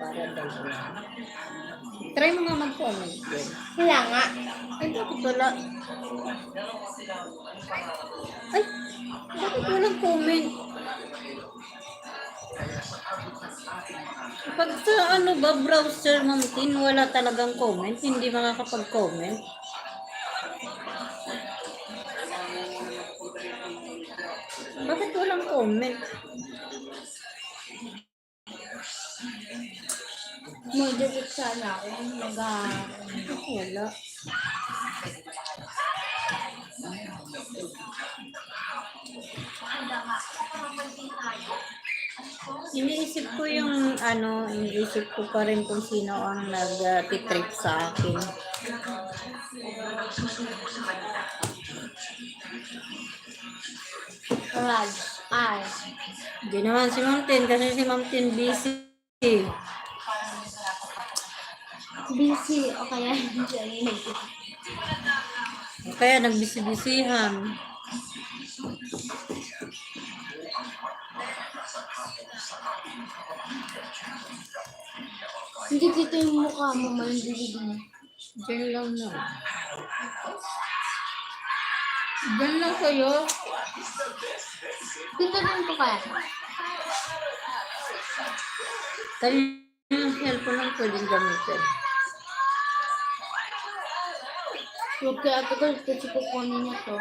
para dalawa. Try mo nga mag-comment din. Wala nga. Ay, bakit wala? Ay, bakit walang comment? Pag sa ano ba, browser, Ma'am Tin, wala talagang comment, hindi makakapag-comment. Bakit walang comment? Mag-debut sana ako. Wala. Iniisip ko yung iniisip ko pa rin kung sino ang nag-trip sa akin. Raj. Ay. Hindi naman si Ma'am Tin kasi si Ma'am Tin busy. Busy. O kaya hindi siya Kaya nagbisi-bisihan. Hindi dito yung mukha mo, malindilig mo. Diyan lang na. Diyan lang sa'yo. Dito din ko kaya. Kaya yung cellphone lang pwedeng gamitin. Huwag kaya ito kasi kukunin niya to.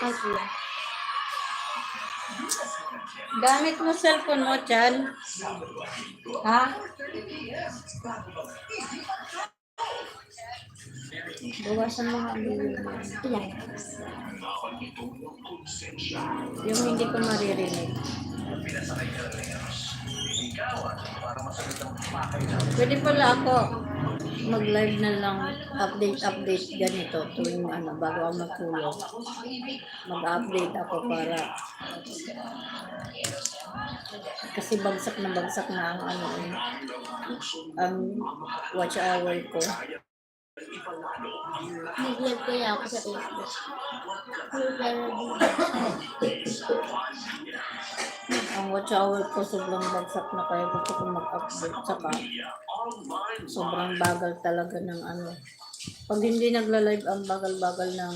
Kasi. Gamit mo cellphone mo, Chan. Ha? Bawasan mo nga Ilan? yung hindi ko maririnig. Pwede pala ako mag-live na lang, update ganito tuwing bago ako matulog. Mag-update ako para kasi bagsak na ang watch hour ko. Nag-live kaya ako sa Facebook. Pero Ang watch hour ko sobrang bagsak na kaya gusto ko mag-update saka sobrang bagal talaga ng pag hindi nagla-live ang bagal-bagal ng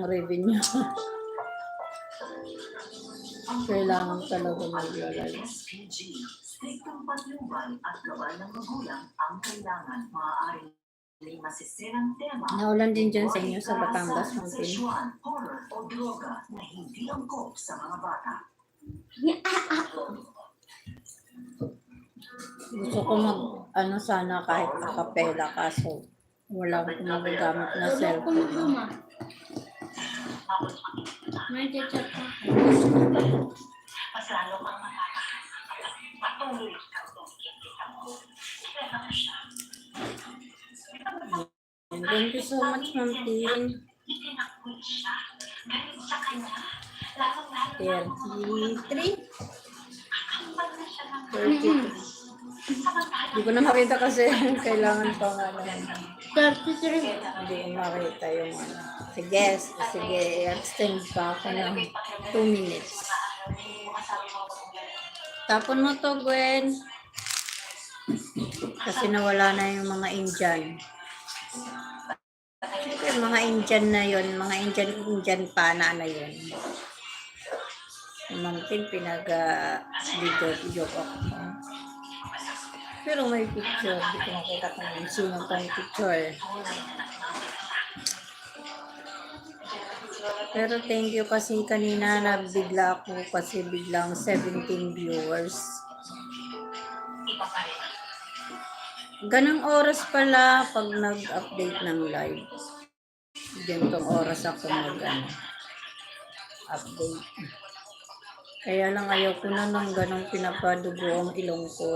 revenue. Kailangan talaga magla-live. Striktong patnubay at gabay ng magulang ang kailangan. Maaaring may masisirang tema. Naulan din dyan sa inyo sa Batangas, Ma'am Tin. Sexual, horror o droga na hindi angkop sa mga bata. Gusto ko sana kahit acapella kaso wala akong magagamit na cellphone. may chat ka. Mas lalo kang patuloy kang tumikita mo. Kaya na siya. Thank you so much, Ma'am Tin. Itinakbo siya. Galit sa kanya. Lalong-lalo 33? nakakambal na siya ng 33. Hindi ko na makita kasi kailangan pa 33. Hindi ko makita yung Sige, extend pa ako ng 2 minutes. Tapon mo to, Gwen. Kasi nawala na yung mga Indian. Siyempre, mga Indian na yun. Mga Indian pana na yun. Mangkin, pinag-joke ako. Pero may picture. Hindi ko makita kung sino pang picture. Pero thank you kasi kanina nabigla ako kasi biglang 17 viewers. Ganang oras pala pag nag-update ng live. Ganitong oras ako update. Kaya lang ayaw ko na ng ganong pinapadugo ang ilong ko.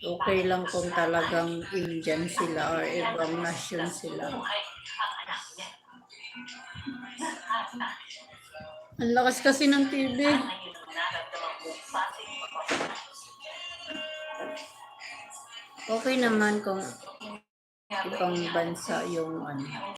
Okay lang kung talagang Indian sila or ibang nation sila. Ang lakas kasi ng TV. Okay naman kung ibang bansa yung